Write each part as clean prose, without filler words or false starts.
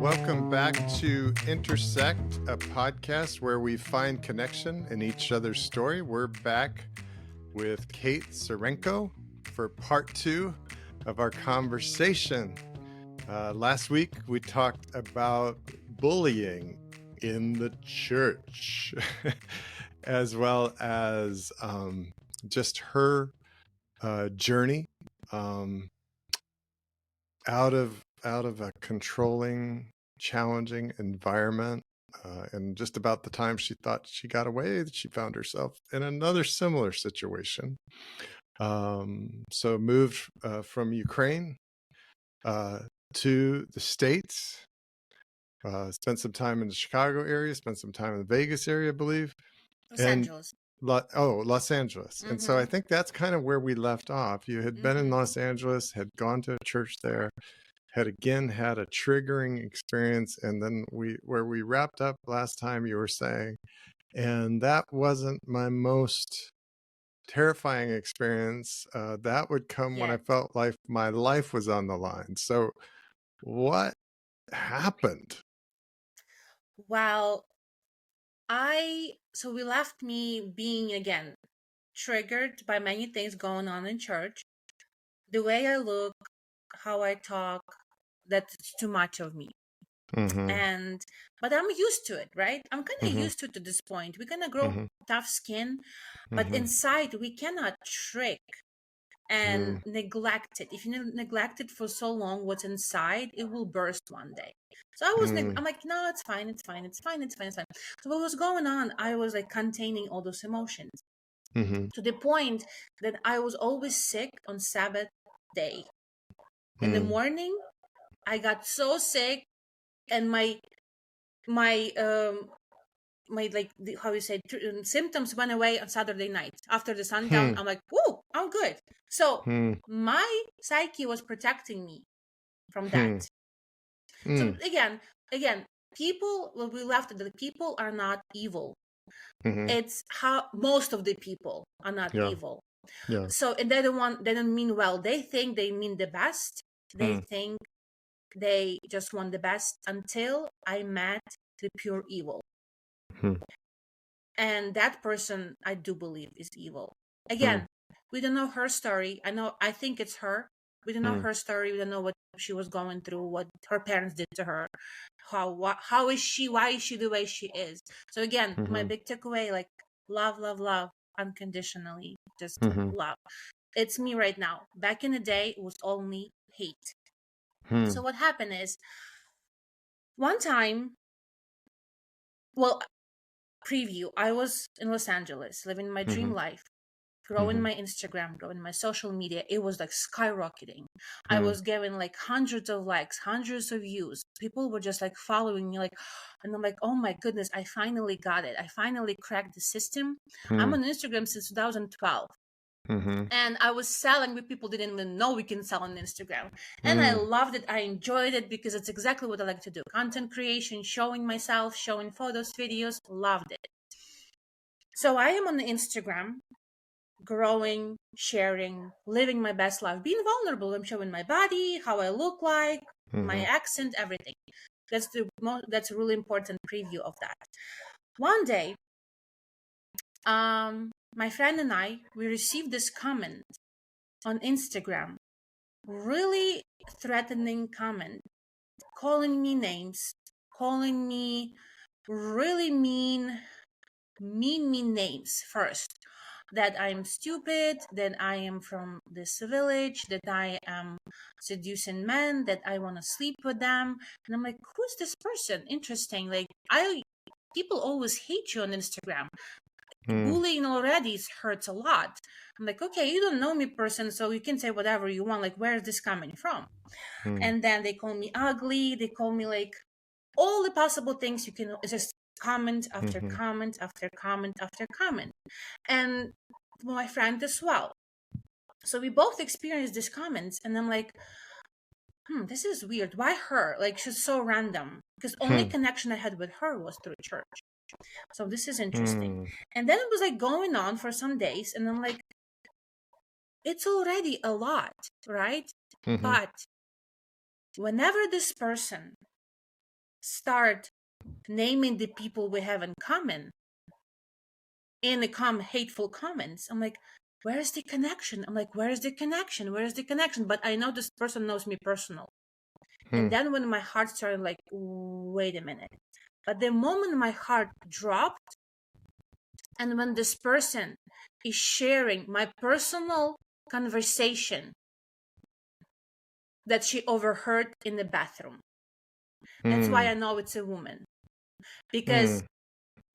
Welcome back to Intersect, a podcast where we find connection in each other's story. We're back with Kate Sarenko for part 2 of our conversation. Last week, we talked about bullying in the church, as well as just her journey out of a controlling, challenging environment, and just about the time she thought she got away, she found herself in another similar situation. So moved from Ukraine to the States, spent some time in the Chicago area, spent some time in the Vegas area, I believe. Los Angeles. Los Angeles. And so I think that's kind of where we left off. You had been in Los Angeles, had gone to a church there, had again had a triggering experience, and then where we wrapped up last time, you were saying, and that wasn't my most terrifying experience. That would come when I felt like my life was on the line. So what happened? Well, so we left me being, again, triggered by many things going on in church. The way I look, how I talk, that's too much of me. But I'm used to it, right? I'm kind of used to it to this point. We're going to grow tough skin, but inside we cannot trick and neglect it. If you neglect it for so long, what's inside, it will burst one day. So I'm like, no, it's fine, it's fine, it's fine, it's fine, it's fine. So what was going on? I was like containing all those emotions to the point that I was always sick on Sabbath day. In the morning, I got so sick, and my like how you say symptoms went away on Saturday night after the sundown. I'm like, whoa, I'm good. So my psyche was protecting me from that. So again, people, well, we left, the people are not evil. It's how most of the people are not evil. So, and they don't mean well. They think they mean the best. They think they just want the best, until I met the pure evil. And that person, I do believe, is evil. Again, we don't know her story. I think it's her. We don't know her story. We don't know what she was going through, what her parents did to her. How is she? Why is she the way she is? So again, my big takeaway, like, love, love, love unconditionally. Just love. It's me right now. Back in the day, it was only hate. So what happened is, one time, well, preview, I was in Los Angeles living my dream life, growing my Instagram, growing my social media. It was like skyrocketing. I was getting like hundreds of likes, hundreds of views. People were just like following me, like, and I'm like, oh my goodness, I finally got it. I finally cracked the system. I'm on Instagram since 2012. And I was selling what people didn't even know we can sell on Instagram. And I loved it. I enjoyed it because it's exactly what I like to do. Content creation, showing myself, showing photos, videos, loved it. So I am on the Instagram, growing, sharing, living my best life, being vulnerable. I'm showing my body, how I look like, my accent, everything. That's a really important preview of that. One day, my friend and I, we received this comment on Instagram, really threatening comment, calling me names, calling me really mean names first. That I'm stupid, that I am from this village, that I am seducing men, that I want to sleep with them. And I'm like, who's this person? Interesting. Like, people always hate you on Instagram. Bullying already hurts a lot. I'm like, okay, you don't know me, person, so you can say whatever you want. Like, where is this coming from? And then they call me ugly. They call me like all the possible things you can. It's just comment after comment after comment after comment. And my friend as well. So we both experienced these comments, and I'm like, this is weird. Why her? Like, she's so random. Because only connection I had with her was through church. So this is interesting. And then it was like going on for some days, and I'm like, it's already a lot, right? But whenever this person start naming the people we have in common in the hateful comments, I'm like, where is the connection? I'm like, where is the connection? Where is the connection? But I know this person knows me personal. And then when my heart started like, wait a minute. But the moment my heart dropped, and when this person is sharing my personal conversation that she overheard in the bathroom, that's why I know it's a woman. Because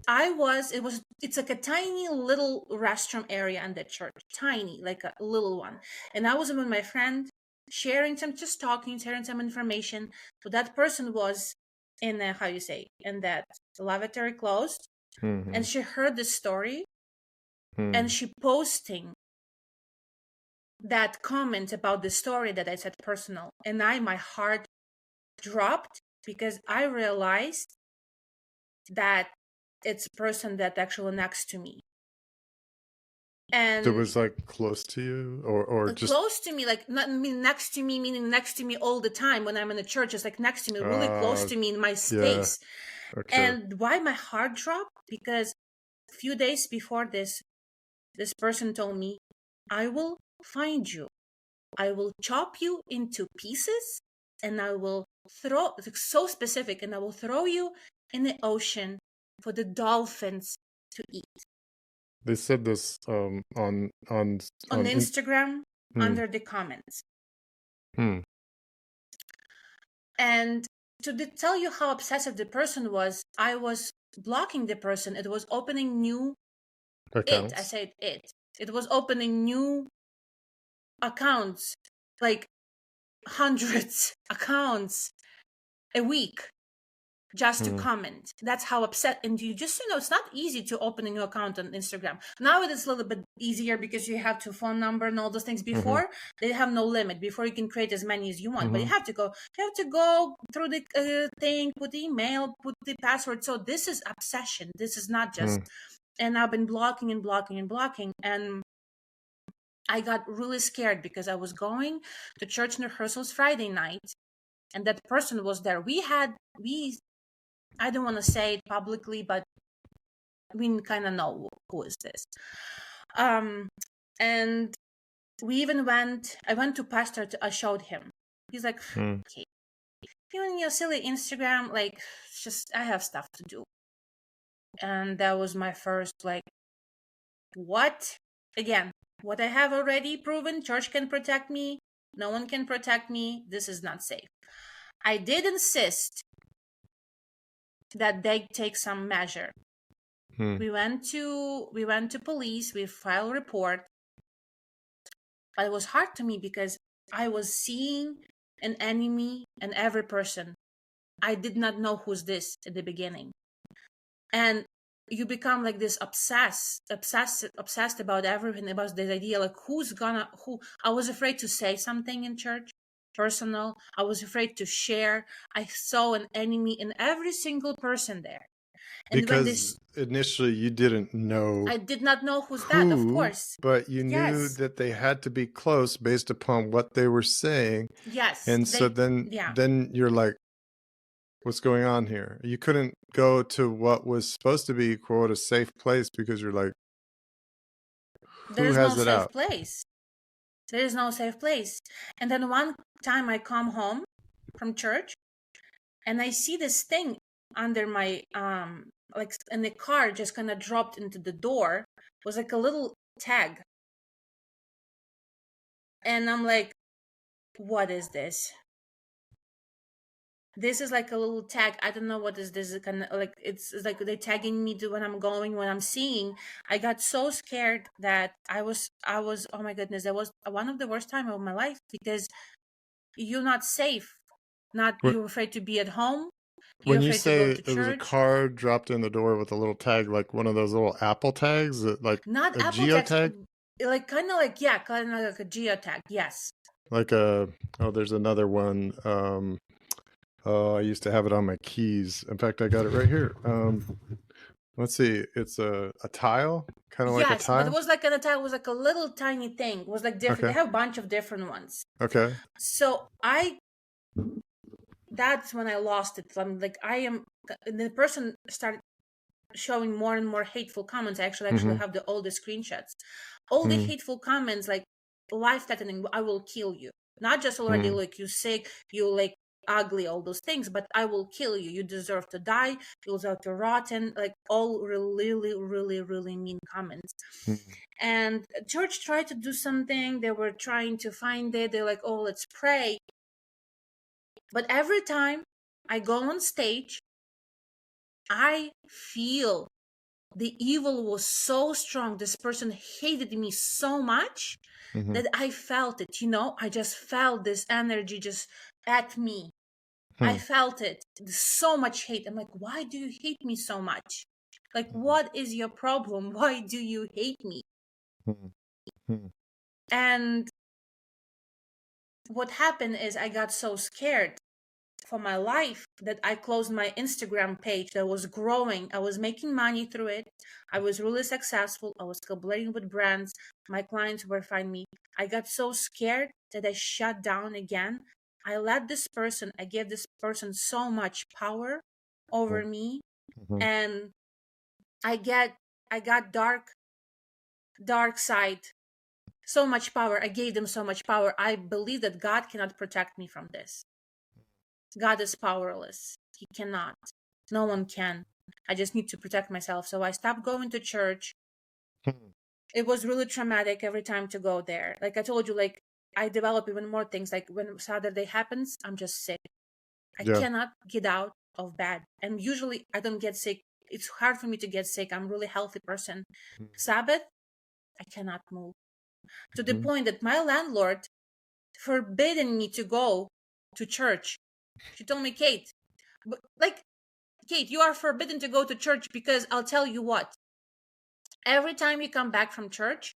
it's like a tiny little restroom area in the church, tiny, like a little one. And I was with my friend sharing some information. So that person was in in that lavatory closed, and she heard the story, and she posting that comment about the story that I said personal, and my heart dropped because I realized that it's a person that actually next to me. And it was like close to you, or just close to me, like not next to me, meaning next to me all the time when I'm in the church. It's like next to me, really close to me in my space. Yeah. Okay. And why my heart dropped? Because a few days before this person told me, I will find you. I will chop you into pieces, and I will throw, it's so specific, and I will throw you in the ocean for the dolphins to eat. They said this on Instagram under the comments. And to tell you how obsessive the person was, I was blocking the person. It was opening new accounts. I said it was opening new accounts, like hundreds accounts a week, just to comment. That's how upset. And you just, it's not easy to open a new account on Instagram. Now it is a little bit easier because you have to phone number and all those things. Before, they have no limit. Before, you can create as many as you want, but you have to go through the thing, put the email, put the password. So this is obsession. This is not just, and I've been blocking and blocking and blocking. And I got really scared because I was going to church rehearsals Friday night, and that person was there. I don't want to say it publicly, but we kind of know who is this. And we even I went to pastor, I showed him. He's like, okay, you and your silly Instagram, like, just, I have stuff to do. And that was my first, like, what? Again, what I have already proven, church can protect me, no one can protect me, this is not safe. I did insist that they take some measure. We went to police, we filed a report, but it was hard to me because I was seeing an enemy in every person. I did not know who's this at the beginning. And you become like this obsessed about everything, about this idea, like who. I was afraid to say something in church, personal. I was afraid to share. I saw an enemy in every single person there. And because initially you didn't know. I did not know who's that, of course. But you knew that they had to be close based upon what they were saying. Yes. And so then you're like, what's going on here? You couldn't go to what was supposed to be, quote, a safe place because you're like, there's no safe place. There is no safe place. And then one time I come home from church and I see this thing under my like in the car, just kind of dropped into the door. It was like a little tag. And I'm like, what is this? This is like a little tag. I don't know what is this. Kind of like it's like they're tagging me to when I'm going, when I'm seeing. I got so scared that I was. Oh my goodness, that was one of the worst times of my life because you're not safe. You're afraid to be at home. When you say it was a card dropped in the door with a little tag, like one of those little Apple tags, like not a Apple geotag, like kind of like a geotag. Yes. Like there's another one. I used to have it on my keys. In fact, I got it right here. Let's see. It's a tile, kind of like a tile. Yes, but it was like a tile. It was like a little tiny thing. It was like different. Okay. They have a bunch of different ones. Okay. So that's when I lost it. I'm like, the person started showing more and more hateful comments. I actually have all the screenshots, all the hateful comments, like life-threatening. I will kill you. Not just already like you sick, you like ugly, all those things, but I will kill you. You deserve to die. You deserve to rotten. Like all really, really, really mean comments. And church tried to do something. They were trying to find it. They're like, oh, let's pray. But every time I go on stage, I feel the evil was so strong. This person hated me so much that I felt it. I just felt this energy just at me. I felt it. So much hate. I'm like, why do you hate me so much? Like, what is your problem? Why do you hate me? And what happened is I got so scared for my life that I closed my Instagram page that was growing. I was making money through it. I was really successful. I was collaborating with brands. My clients were finding me. I got so scared that I shut down again. I gave this person so much power over me. And I got dark side, so much power. I gave them so much power. I believe that God cannot protect me from this. God is powerless. He cannot. No one can. I just need to protect myself. So I stopped going to church. It was really traumatic every time to go there. Like I told you, like I develop even more things. Like when Saturday happens, I'm just sick. I cannot get out of bed. And usually I don't get sick. It's hard for me to get sick. I'm a really healthy person. Sabbath, I cannot move. To the point that my landlord forbidden me to go to church. She told me, Kate, you are forbidden to go to church because I'll tell you what. Every time you come back from church,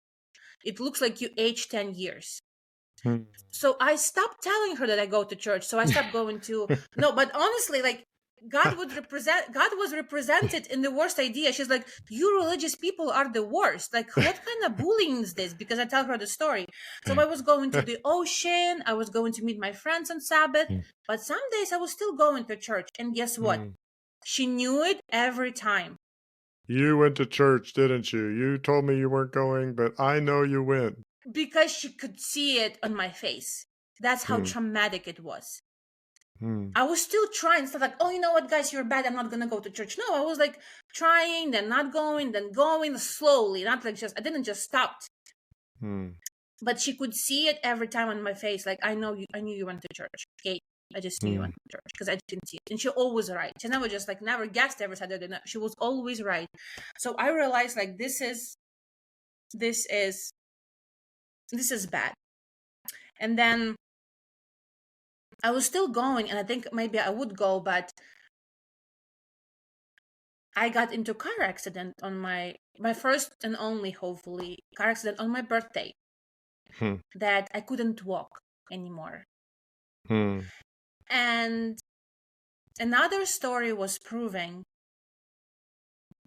it looks like you aged 10 years. So I stopped telling her that I go to church. So I stopped going to, no, but honestly, like God was represented in the worst idea. She's like, you religious people are the worst. Like, what kind of bullying is this? Because I tell her the story. So I was going to the ocean. I was going to meet my friends on Sabbath. But some days I was still going to church. And guess what? She knew it every time. You went to church, didn't you? You told me you weren't going, but I know you went. Because she could see it on my face. That's how traumatic it was. I was still trying. It's not like, oh, you know what, guys, you're bad. I'm not going to go to church. No, I was like trying, then not going, then going slowly. Not like I didn't just stop. But she could see it every time on my face. Like, I knew you went to church. Okay. I just knew you went to church because I didn't see it. And she always right. She never just like never guessed every Saturday night. She was always right. So I realized like this is bad. And then I was still going, and I think maybe I would go, but I got into a car accident on my first and only, hopefully, car accident on my birthday that I couldn't walk anymore. And another story was proving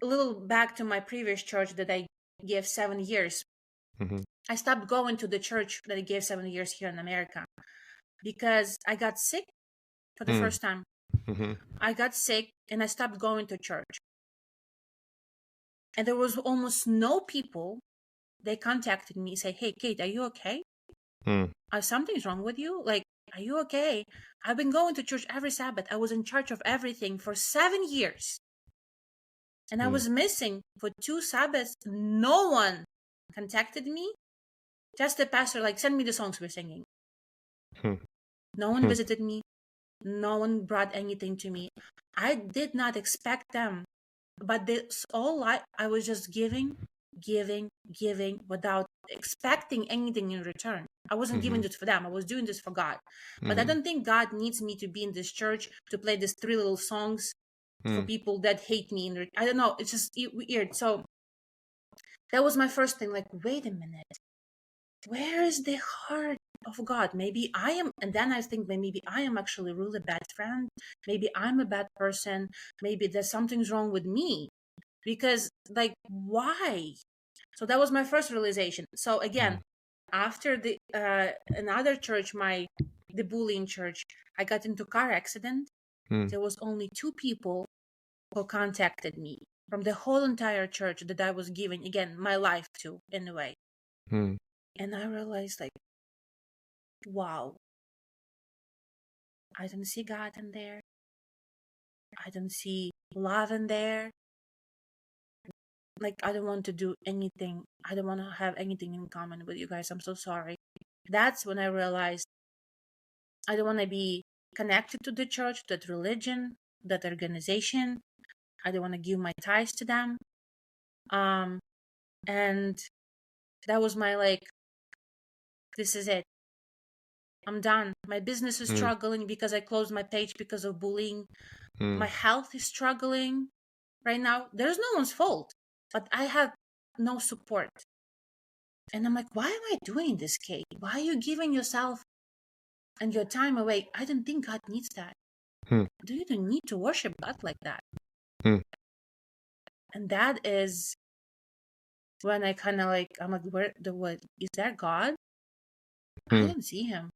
a little back to my previous church that I gave 7 years. I stopped going to the church that I gave 7 years here in America because I got sick for the first time. I got sick and I stopped going to church. And there was almost no people. They contacted me, say, hey, Kate, are you okay? Something's wrong with you? Like, are you okay? I've been going to church every Sabbath. I was in charge of everything for 7 years. And I was missing for 2 Sabbaths. No one contacted me. Just the pastor, like, send me the songs we're singing. No one visited me. No one brought anything to me. I did not expect them. But this all I was just giving without expecting anything in return. I wasn't giving this for them. I was doing this for God. But I don't think God needs me to be in this church to play these 3 little songs for people that hate me. I don't know. It's just weird. So that was my first thing. Like, wait a minute. Where is the heart of God? Maybe I am. And then I think maybe I am actually a really bad friend. Maybe I'm a bad person. Maybe there's something's wrong with me. Because, like, why? So that was my first realization. So again, after the another church, my the bullying church. I got into a car accident. There was only 2 people who contacted me from the whole entire church that I was giving, again, my life to, in a way. And I realized, like, wow, I don't see God in there. I don't see love in there. Like, I don't want to do anything. I don't want to have anything in common with you guys. I'm so sorry. That's when I realized I don't want to be connected to the church, that religion, that organization. I don't want to give my ties to them. And that was my, like, this is it. I'm done. My business is struggling because I closed my page because of bullying. My health is struggling right now. There's no one's fault, but I have no support. And I'm like, why am I doing this, Kate? Why are you giving yourself and your time away? I don't think God needs that. Do you don't need to worship God like that? And that is when I kind of like, I'm like, what is that God? I didn't see him.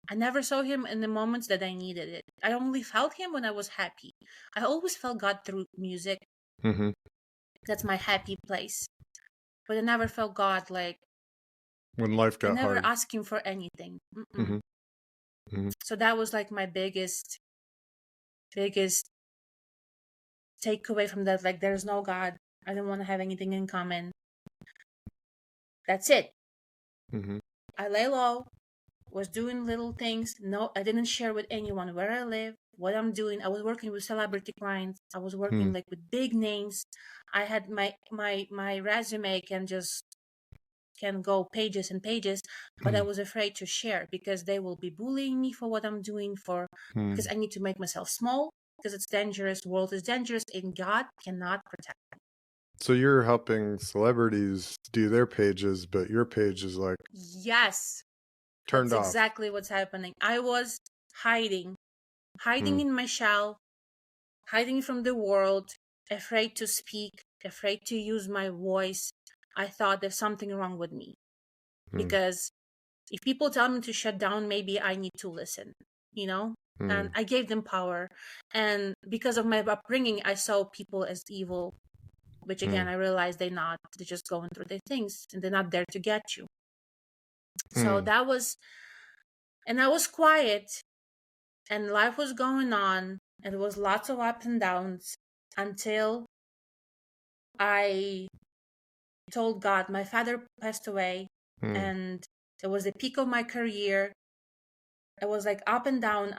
I never saw him in the moments that I needed it. I only felt him when I was happy. I always felt God through music. That's my happy place. But I never felt God like when life got I never hard. asked him for anything. So that was like my biggest takeaway from that. Like, there's no God. I don't want to have anything in common. That's it. I lay low, was doing little things. No, I didn't share with anyone where I live, what I'm doing. I was working with celebrity clients. I was working like with big names. I had my resume can go pages and pages, but I was afraid to share because they will be bullying me for what I'm doing, because I need to make myself small, because it's dangerous. The world is dangerous and God cannot protect me. So you're helping celebrities do their pages, but your page is like, yes, turned that's off. exactly what's happening. I was hiding in my shell, hiding from the world, afraid to speak, afraid to use my voice. I thought there's something wrong with me, because if people tell me to shut down, maybe I need to listen, and I gave them power. And because of my upbringing, I saw people as evil, which again, I realized they're just going through their things and they're not there to get you. So that was, and I was quiet, and life was going on, and there was lots of ups and downs until I told God. My father passed away, and it was the peak of my career. It was like up and down,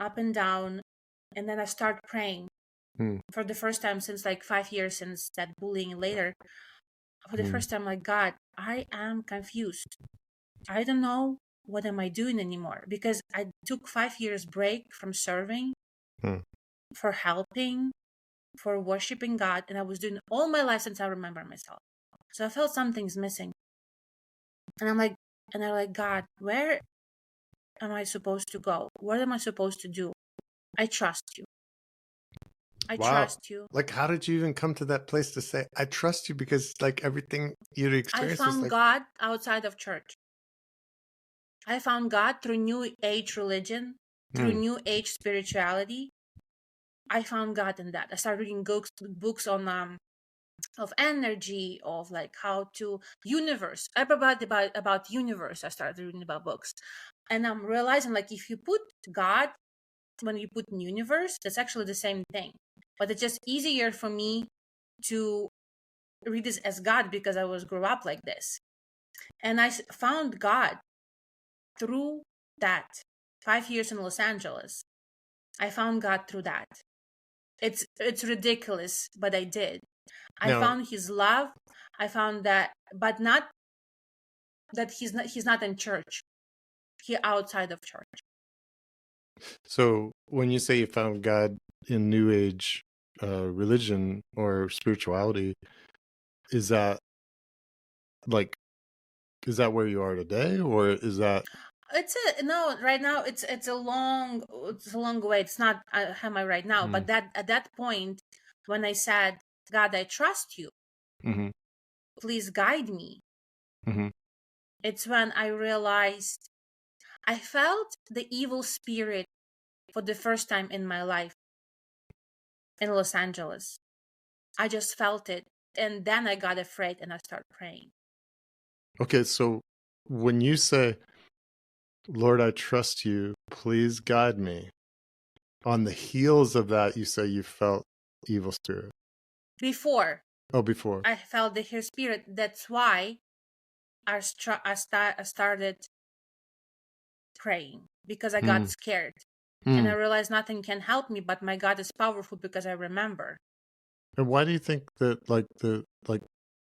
and then I started praying for the first time since like 5 years since that bullying. Later, for the first time, like, God, I am confused. I don't know what am I doing anymore, because I took 5 years break from serving, for helping, for worshiping God, and I was doing all my life since I remember myself. So I felt something's missing, and I'm like, God, where am I supposed to go? What am I supposed to do? I trust you. I trust you. Like, how did you even come to that place to say, I trust you? Because like everything you'd I experienced was found like, God outside of church. I found God through New Age religion, through New Age spirituality. I found God in that. I started reading books on of energy, of like how to universe, about universe. I started reading about books, and I'm realizing, like, if you put God, when you put in universe, that's actually the same thing, but it's just easier for me to read this as God because I grew up like this. And I found God through that. 5 years in Los Angeles, I found God through that. It's ridiculous, but I did. I found his love. I found that, but not that he's not in church. He outside of church. So when you say you found God in New Age religion or spirituality, is that like, is that where you are today, or is that? Right now it's a long way. It's not am I right now, but that at that point when I said, God, I trust you, please guide me. It's when I realized I felt the evil spirit for the first time in my life in Los Angeles. I just felt it. And then I got afraid and I started praying. Okay, so when you say, Lord, I trust you, please guide me, on the heels of that, you say you felt evil spirit. Before Before. I felt the evil spirit, that's why I started praying, because I got scared. And I realized nothing can help me, but my God is powerful because I remember. And why do you think that,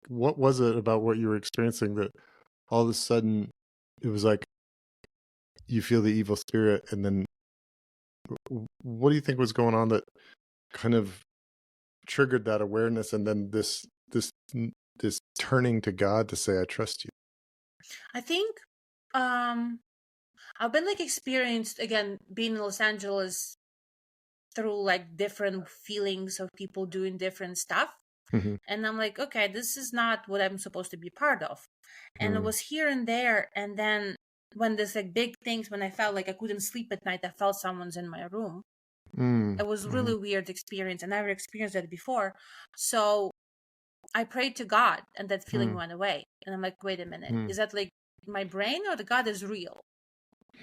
what was it about what you were experiencing that all of a sudden it was like you feel the evil spirit, and then what do you think was going on that kind of triggered that awareness, and then this turning to God to say, I trust you? I think I've been experienced again being in Los Angeles through different feelings of people doing different stuff. Mm-hmm. And I'm like, okay, this is not what I'm supposed to be part of. And it was here and there. And then when there's big things, when I felt like I couldn't sleep at night, I felt someone's in my room. It was really weird experience. I never experienced that before. So I prayed to God and that feeling went away. And I'm like, wait a minute, is that my brain or the God is real?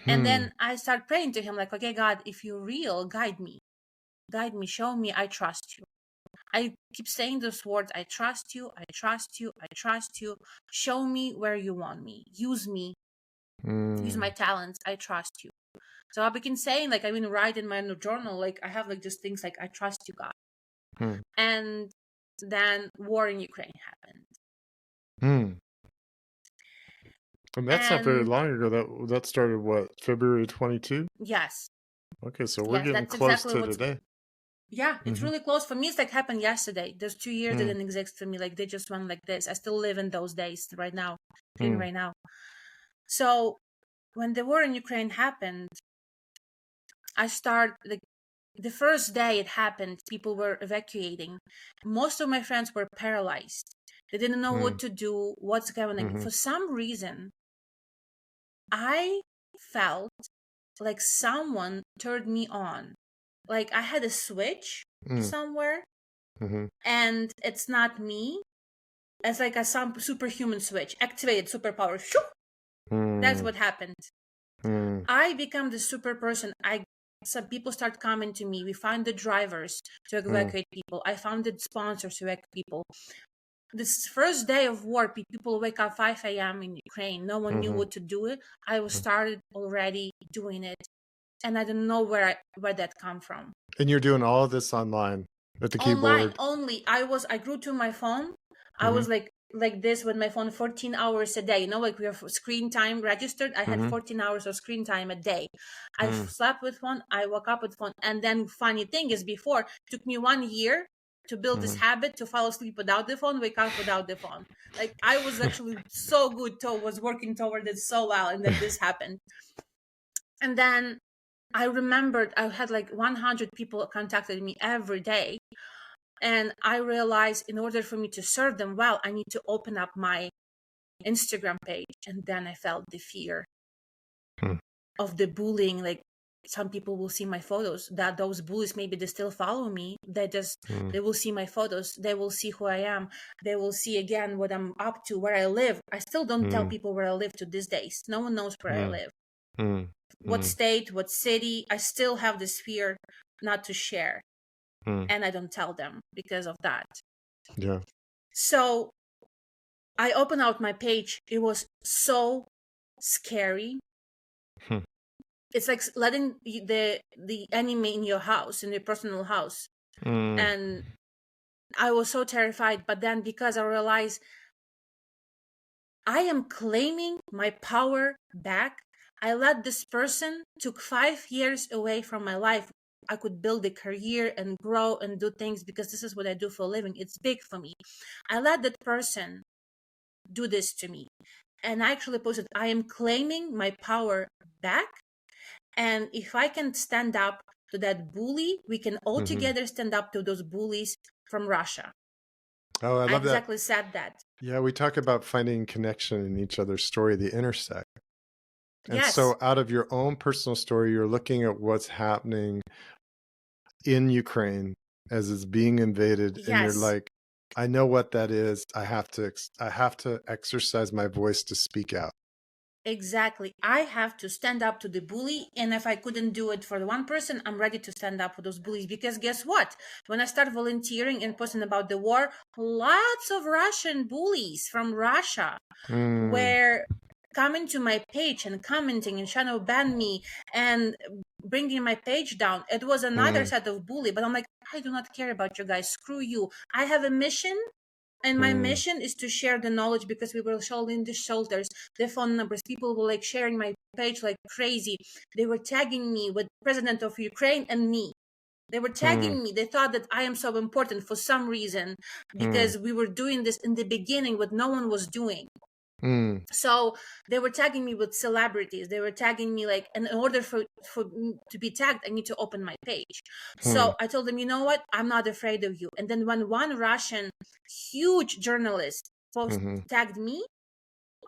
And then I start praying to him okay, God, if you're real, guide me, show me, I trust you. I keep saying those words, I trust you, I trust you, I trust you. Show me where you want me. Use me. Use my talents. I trust you. So I begin saying, I've been writing in my journal, I have just things I trust you, God. And then war in Ukraine happened. And that's not very long ago. That started what, February 22? Yes. Okay, so we're getting that's close exactly to today. Yeah, it's really close. For me, it's happened yesterday. Those 2 years didn't exist for me. They just went like this. I still live in those days right now, feeling right now. So when the war in Ukraine happened, I started, the first day it happened, people were evacuating. Most of my friends were paralyzed. They didn't know what to do, what's going on. For some reason, I felt like someone turned me on. I had a switch somewhere, and it's not me. It's some superhuman switch, activated superpower. That's what happened. I become the super person. Some people start coming to me. We find the drivers to evacuate people. I found the sponsors to evacuate people. This first day of war, people wake up 5 a.m. in Ukraine. No one knew what to do it. I was started already doing it, and I don't know where that come from. And you're doing all of this online at the keyboard? Online only. I grew to my phone. I was like this with my phone 14 hours a day. We have screen time registered. I had 14 hours of screen time a day. I slept with phone. I woke up with phone. And then funny thing is, before, it took me 1 year to build this habit to fall asleep without the phone, wake up without the phone. I was actually so good, was working toward it so well, and then this happened. And then I remembered I had 100 people contacted me every day. And I realized in order for me to serve them well, I need to open up my Instagram page. And then I felt the fear of the bullying. Some people will see my photos, that those bullies, maybe they still follow me. They will see my photos. They will see who I am. They will see again what I'm up to, where I live. I still don't tell people where I live to these days. No one knows where I live. What state, what city. I still have this fear not to share. And I don't tell them because of that. Yeah. So I opened out my page. It was so scary. It's like letting the enemy in your house, in your personal house. And I was so terrified. But then, because I realized I am claiming my power back, I let this person took 5 years away from my life. I could build a career and grow and do things because this is what I do for a living. It's big for me. I let that person do this to me. And I actually posted, I am claiming my power back. And if I can stand up to that bully, we can all together stand up to those bullies from Russia. Oh, I love exactly said that. Yeah, we talk about finding connection in each other's story, the intersect. And Yes. so out of your own personal story, you're looking at what's happening in Ukraine as it's being invaded, and you're Yes. like, I know what that is. I have to exercise my voice to speak out. Exactly. I have to stand up to the bully. And if I couldn't do it for the one person, I'm ready to stand up for those bullies. Because guess what? When I start volunteering and posting about the war, lots of Russian bullies from Russia were coming to my page and commenting and shadow ban me and bringing my page down. It was another set of bully, but I'm like, I do not care about you guys. Screw you. I have a mission. And my mission is to share the knowledge, because we were shouldering the shelters, the phone numbers. People were like sharing my page like crazy. They were tagging me with President of Ukraine and me. They were tagging me. They thought that I am so important for some reason, because we were doing this in the beginning, what no one was doing. So they were tagging me with celebrities. They were tagging me like, and in order for me to be tagged, I need to open my page. So I told them, you know what? I'm not afraid of you. And then when one Russian huge journalist tagged me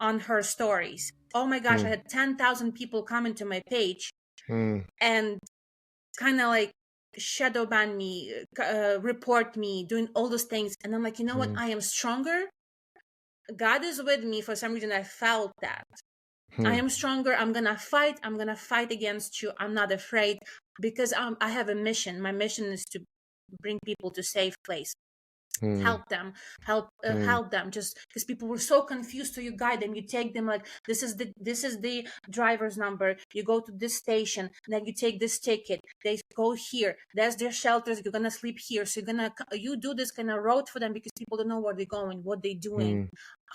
on her stories, oh my gosh, I had 10,000 people coming to my page and kind of like shadow ban me, report me, doing all those things. And I'm like, you know what? I am stronger. God is with me. For some reason, I felt that. I am stronger. I'm going to fight. I'm going to fight against you. I'm not afraid, because I have a mission. My mission is to bring people to safe place. Help them, help them, just because people were so confused. So you guide them, you take them like, this is the driver's number, you go to this station, then you take this ticket, they go here, there's their shelters, you're gonna sleep here. So you do this kind of road for them, because people don't know where they're going, what they're doing,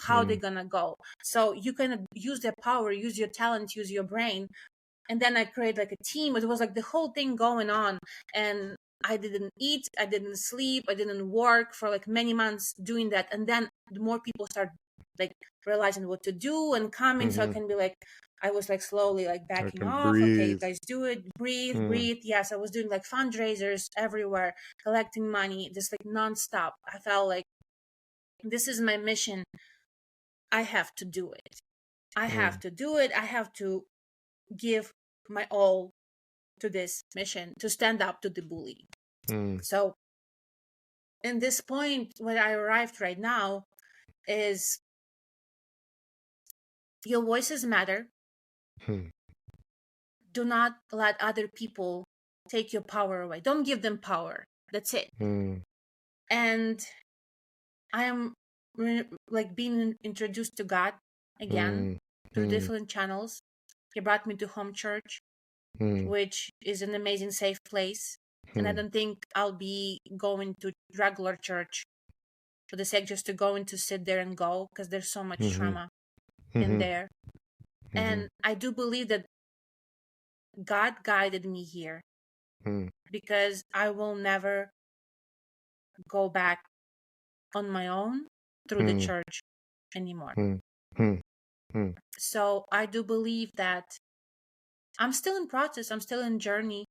how they're gonna go. So you can use their power, use your talent, use your brain. And then I created like a team. It was like the whole thing going on. And I didn't eat, I didn't sleep, I didn't work for like many months doing that. And then the more people start like realizing what to do and coming. So I can be like, I was like slowly like backing off. breathe. Okay, you guys do it. Breathe. Yes, I was doing like fundraisers everywhere, collecting money, just like nonstop. I felt like this is my mission. I have to do it. I have to do it. I have to give my all to this mission, to stand up to the bully. So in this point where I arrived right now is, your voices matter. Do not let other people take your power away. Don't give them power. That's it. And I am like being introduced to God again through different channels. He brought me to home church, which is an amazing safe place. And I don't think I'll be going to regular church for the sake just to go and to sit there and go, because there's so much trauma in there. And I do believe that God guided me here, because I will never go back on my own through the church anymore. So I do believe that I'm still in process. I'm still in journey.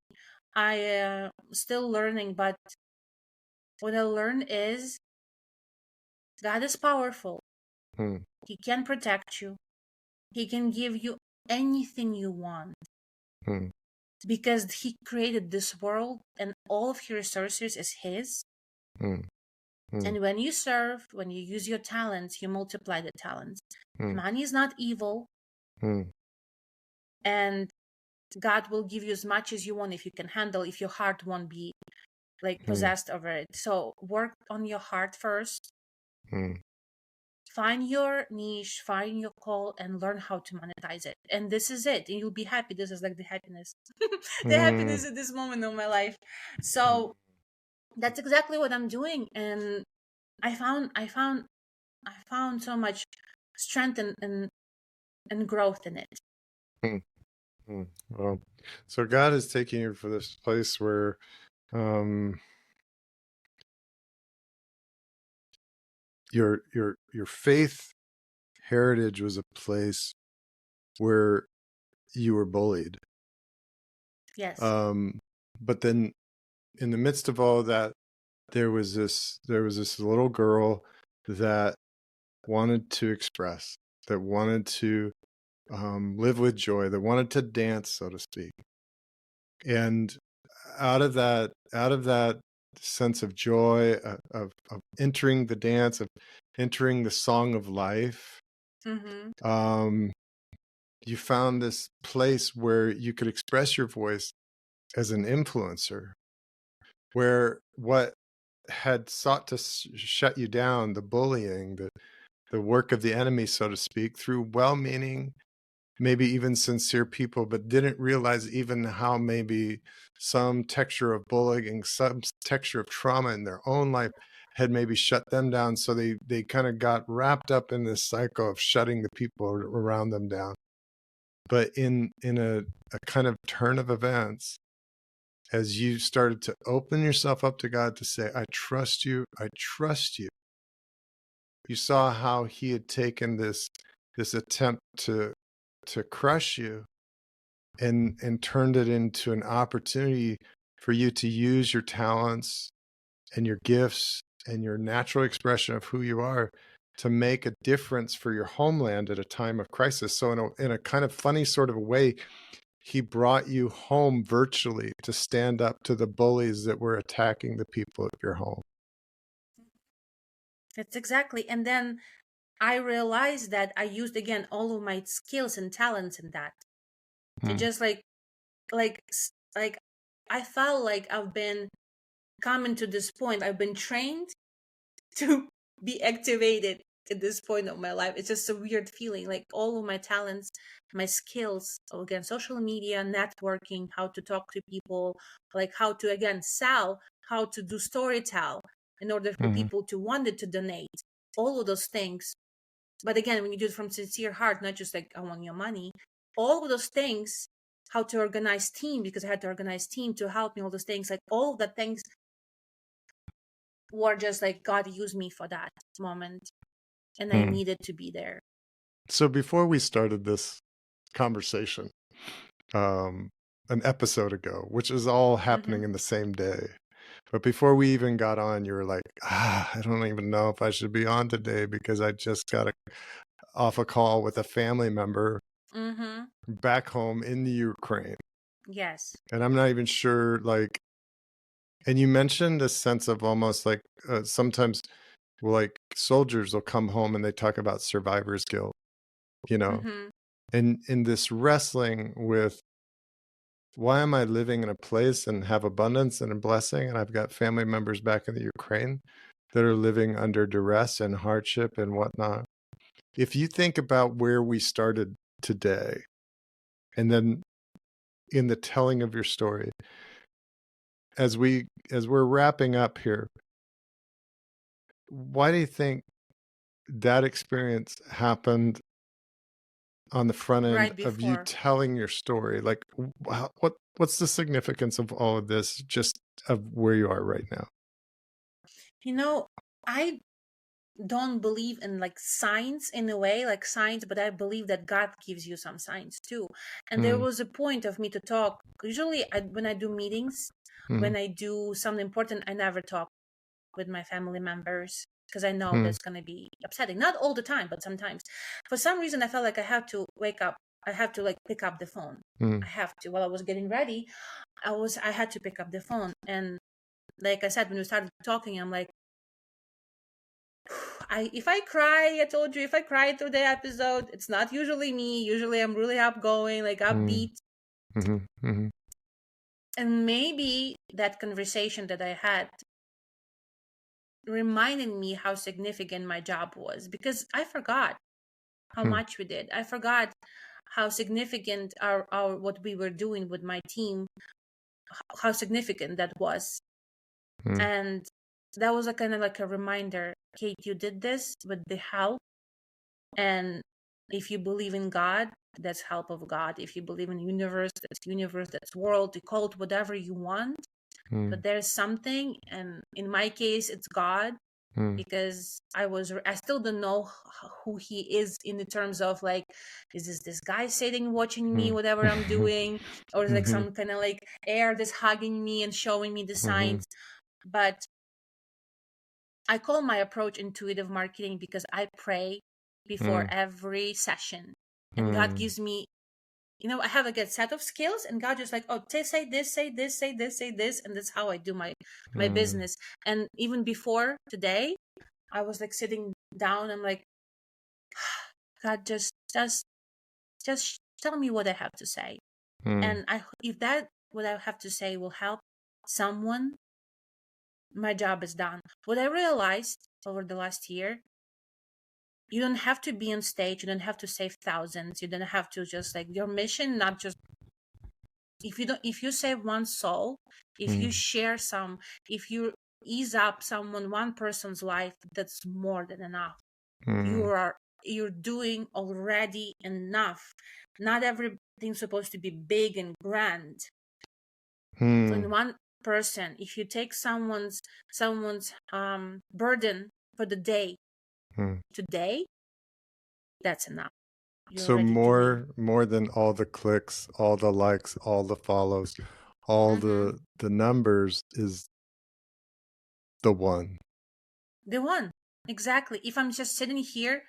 I still learning, but what I learned is God is powerful. He can protect you. He can give you anything you want, because he created this world and all of your resources is his. And when you serve, when you use your talents, you multiply the talents. Money is not evil. And God will give you as much as you want if you can handle, if your heart won't be like possessed over it. So work on your heart first. Find your niche, find your call, and learn how to monetize it. And this is it. And you'll be happy. This is like the happiness. The happiness at this moment of my life. So that's exactly what I'm doing. And I found so much strength and growth in it. Well, so God is taking you for this place where your faith heritage was a place where you were bullied. Yes. But then in the midst of all that, there was this little girl that wanted to express, that wanted to live with joy, that wanted to dance, so to speak. And out of that sense of joy, of entering the dance, of entering the song of life, um, you found this place where you could express your voice as an influencer, where what had sought to shut you down, the bullying, the work of the enemy, so to speak, through well-meaning, maybe even sincere people, but didn't realize even how maybe some texture of bullying, some texture of trauma in their own life had maybe shut them down. So they kind of got wrapped up in this cycle of shutting the people around them down. But in a kind of turn of events, as you started to open yourself up to God to say, I trust you, you saw how he had taken this attempt to crush you and turned it into an opportunity for you to use your talents and your gifts and your natural expression of who you are to make a difference for your homeland at a time of crisis. So in a kind of funny sort of way, he brought you home virtually to stand up to the bullies that were attacking the people of your home. That's exactly. And then I realized that I used again all of my skills and talents in that. It just like like I felt like I've been coming to this point. I've been trained to be activated at this point of my life. It's just a weird feeling. Like all of my talents, my skills, again, social media, networking, how to talk to people, like how to again sell, how to do storytell in order for people to want to donate. All of those things. But again, when you do it from sincere heart, not just like I want your money, all of those things, how to organize team, because I had to organize team to help me, all those things, like all of the things were just like God used me for that moment. And I needed to be there. So before we started this conversation, an episode ago, which is all happening in the same day, but before we even got on, you were like, I don't even know if I should be on today because I just got off a call with a family member back home in the Ukraine. Yes. And I'm not even sure, like, and you mentioned a sense of almost like sometimes, well, like soldiers will come home and they talk about survivor's guilt, you know, and in this wrestling with, why am I living in a place and have abundance and a blessing? And I've got family members back in the Ukraine that are living under duress and hardship and whatnot. If you think about where we started today, and then in the telling of your story, as we're wrapping up here, why do you think that experience happened on the front end Right of you before. telling your story? Like, what's the significance of all of this, just of where you are right now? You know, I don't believe in like signs in a way, like signs, but I believe that God gives you some signs too. And there was a point of me to talk. Usually, when I do meetings, when I do something important, I never talk with my family members because I know that's going to be upsetting. Not all the time, but sometimes. For some reason, I felt like I have to wake up. I have to like pick up the phone. I have to. While I was getting ready, I had to pick up the phone. And like I said, when we started talking, I'm like, if I cry, I told you, if I cry through the episode, it's not usually me. Usually I'm really upgoing, like upbeat. And maybe that conversation that I had reminded me how significant my job was, because I forgot how much we did. I forgot how significant our what we were doing with my team, how significant that was. And that was a kind of like a reminder, Kate, you did this with the help. And if you believe in God, that's help of God. If you believe in universe, that's world, you call it whatever you want. But there's something, and in my case, it's God, because I still don't know who he is in the terms of like, is this guy sitting watching me, whatever I'm doing, or is like some kind of like air that's hugging me and showing me the signs. But I call my approach intuitive marketing because I pray before every session. And God gives me, I have a good set of skills, and God just like, oh, say this, say this, say this, say this, and that's how I do my business. And even before today, I was like sitting down. I'm like, God, just tell me what I have to say. And if that what I have to say will help someone, my job is done. What I realized over the last year, you don't have to be on stage. You don't have to save thousands. You don't have to just like your mission, not just if you save one soul, if you share some, if you ease up one person's life, that's more than enough. You're doing already enough. Not everything's supposed to be big and grand. When one person, if you take someone's burden for the day today, that's enough. So more than all the clicks, all the likes, all the follows, all the numbers is the one. The one. Exactly. If I'm just sitting here,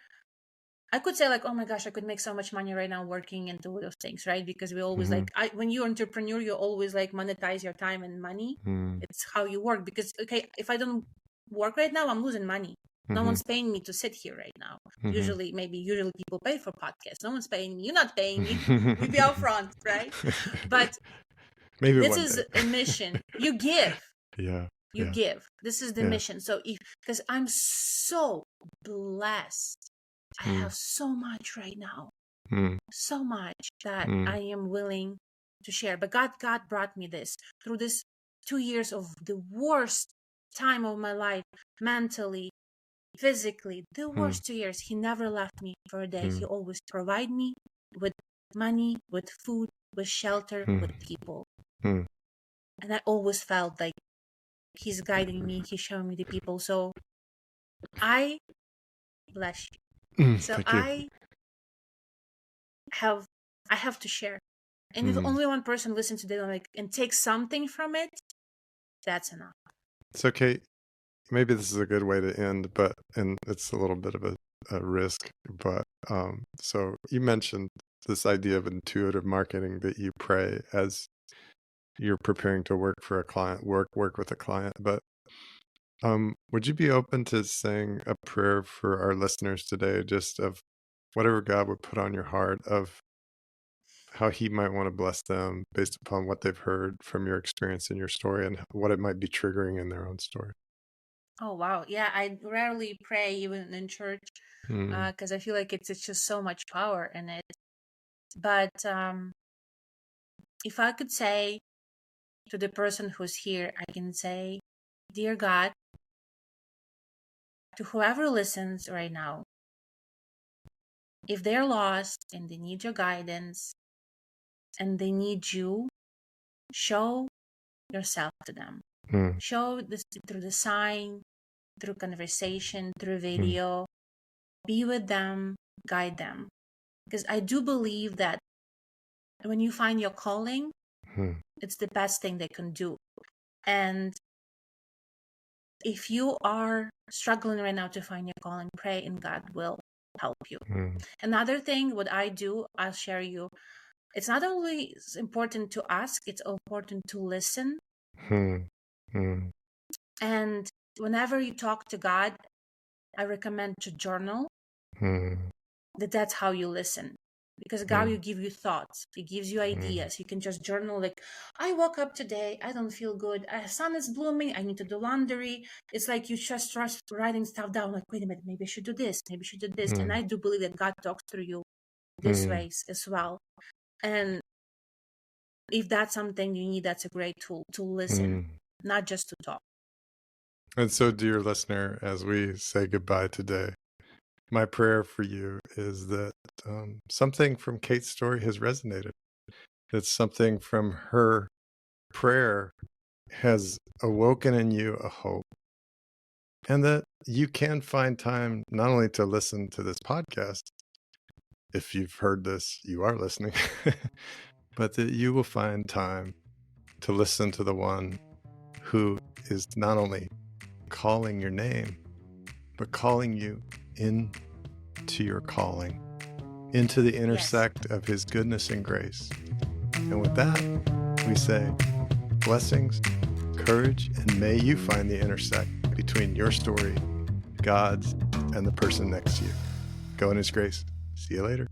I could say like, oh my gosh, I could make so much money right now working and do those things, right? Because we always when you're an entrepreneur, you always like monetize your time and money. It's how you work. Because okay, if I don't work right now, I'm losing money. No one's paying me to sit here right now. Usually people pay for podcasts. No one's paying me. You're not paying me. We be out front, right? But maybe this is a mission. You give. You give. This is the mission. So because I'm so blessed, I have so much right now, so much that I am willing to share. But God brought me this through this 2 years of the worst time of my life, mentally, physically, the worst 2 years. He never left me for a day. He always provided me with money, with food, with shelter, with people. And I always felt like He's guiding me. He's showing me the people. So I bless you. So I have to share. And if only one person listens to this and takes something from it, that's enough. It's okay. Maybe this is a good way to end, and it's a little bit of a risk. But so you mentioned this idea of intuitive marketing, that you pray as you're preparing to work for a client, work with a client. But would you be open to saying a prayer for our listeners today, just of whatever God would put on your heart, of how He might want to bless them based upon what they've heard from your experience and your story, and what it might be triggering in their own story? Oh, wow. Yeah, I rarely pray even in church because I feel like it's just so much power in it. But if I could say to the person who's here, I can say, Dear God, to whoever listens right now, if they're lost and they need your guidance and they need you, show yourself to them. Show this through the sign, through conversation, through video. Be with them, guide them. Because I do believe that when you find your calling, it's the best thing they can do. And if you are struggling right now to find your calling, pray and God will help you. Another thing, what I do, I'll share you. It's not only important to ask, it's important to listen. And whenever you talk to God, I recommend to journal. That's how you listen. Because God will give you thoughts. He gives you ideas. You can just journal like, I woke up today. I don't feel good. Sun is blooming. I need to do laundry. It's like you just start writing stuff down. Like, wait a minute, maybe I should do this. Maybe I should do this. And I do believe that God talks through you this ways as well. And if that's something you need, that's a great tool to listen, not just to talk. And so, dear listener, as we say goodbye today, my prayer for you is that something from Kate's story has resonated. That something from her prayer has awoken in you a hope. And that you can find time not only to listen to this podcast, if you've heard this, you are listening, but that you will find time to listen to the one who is not only calling your name, but calling you into your calling. into the Yes. intersect of his goodness and grace. And with that, we say blessings, courage, and may you find the intersect between your story, God's, and the person next to you. Go in his grace. See you later.